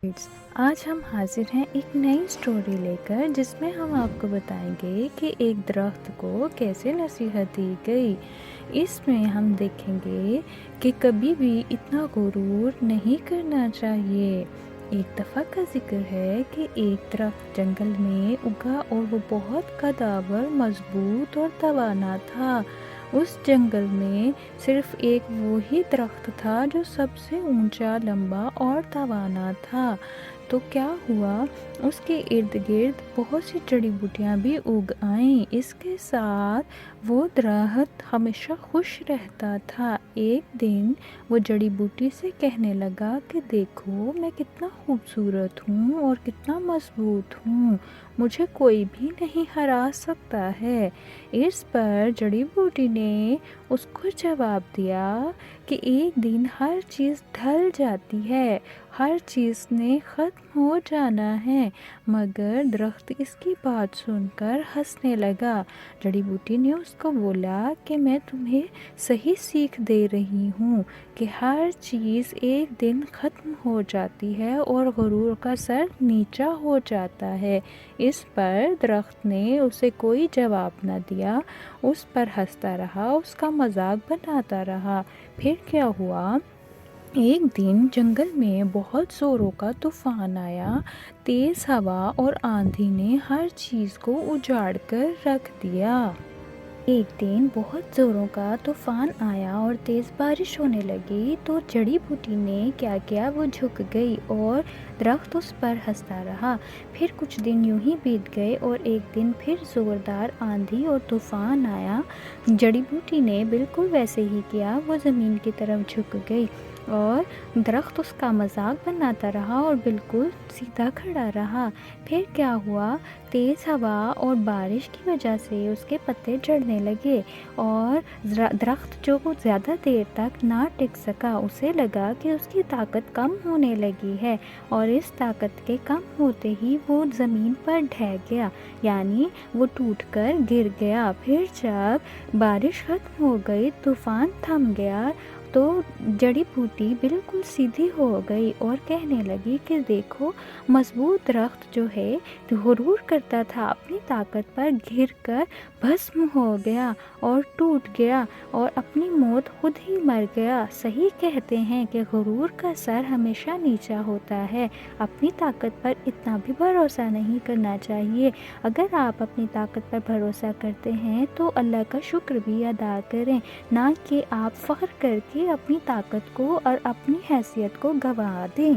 Friends, आज हम हाजिर हैं एक नई स्टोरी लेकर जिसमें हम आपको बताएंगे कि एक दरख्त को कैसे नसीहत दी गई। इसमें हम देखेंगे कि कभी भी इतना गुरूर नहीं करना चाहिए। एक दफ़ा का जिक्र है कि एक दरख्त जंगल में उगा और वो बहुत कदावर, मजबूत और तवाना था। उस जंगल में सिर्फ एक वो ही दरख्त था जो सबसे ऊंचा, लंबा और तवाना था। तो क्या हुआ, उसके इर्द गिर्द बहुत सी जड़ी बूटियाँ भी उग आईं। इसके साथ वो दरख्त हमेशा खुश रहता था। एक दिन वो जड़ी बूटी से कहने लगा कि देखो, मैं कितना खूबसूरत हूँ और कितना मजबूत हूँ, मुझे कोई भी नहीं हरा सकता है। इस पर जड़ी बूटी ने उसको जवाब दिया कि एक दिन हर चीज़ ढल जाती है, हर चीज़ ने ख़त्म हो जाना है। मगर दरख्त इसकी बात सुनकर हंसने लगा। जड़ी बूटी ने उसको बोला कि मैं तुम्हें सही सीख दे रही हूँ कि हर चीज़ एक दिन ख़त्म हो जाती है और गुरूर का सर नीचा हो जाता है। इस पर दरख्त ने उसे कोई जवाब न दिया, उस पर हंसता रहा, उसका मजाक बनाता रहा। फिर क्या हुआ, एक दिन जंगल में बहुत ज़ोरों का तूफान आया। तेज़ हवा और आंधी ने हर चीज़ को उजाड़ कर रख दिया। एक दिन बहुत ज़ोरों का तूफान आया और तेज़ बारिश होने लगी। तो जड़ी बूटी ने क्या किया, वो झुक गई और दरख्त उस पर हंसता रहा। फिर कुछ दिन यूं ही बीत गए और एक दिन फिर ज़ोरदार आंधी और तूफान आया। जड़ी बूटी ने बिल्कुल वैसे ही किया, वो ज़मीन की तरफ झुक गई और दरख्त उसका मजाक बनाता रहा और बिल्कुल सीधा खड़ा रहा। फिर क्या हुआ, तेज़ हवा और बारिश की वजह से उसके पत्ते झड़ने लगे और दरख्त जो वो ज़्यादा देर तक ना टिक सका। उसे लगा कि उसकी ताकत कम होने लगी है और इस ताकत के कम होते ही वो ज़मीन पर ढह गया, यानी वो टूटकर गिर गया। फिर जब बारिश खत्म हो गई, तूफान थम गया, तो जड़ी बूटी बिल्कुल सीधी हो गई और कहने लगी कि देखो, मजबूत दरख्त जो है गुरूर करता था, अपनी ताकत पर गिरकर भस्म हो गया और टूट गया और अपनी मौत खुद ही मर गया। सही कहते हैं कि गुरूर का सर हमेशा नीचा होता है। अपनी ताकत पर इतना भी भरोसा नहीं करना चाहिए। अगर आप अपनी ताकत पर भरोसा करते हैं तो अल्लाह का शुक्र भी अदा करें, ना कि आप फ़ख्र करके अपनी ताकत को और अपनी हैसियत को गंवा दें।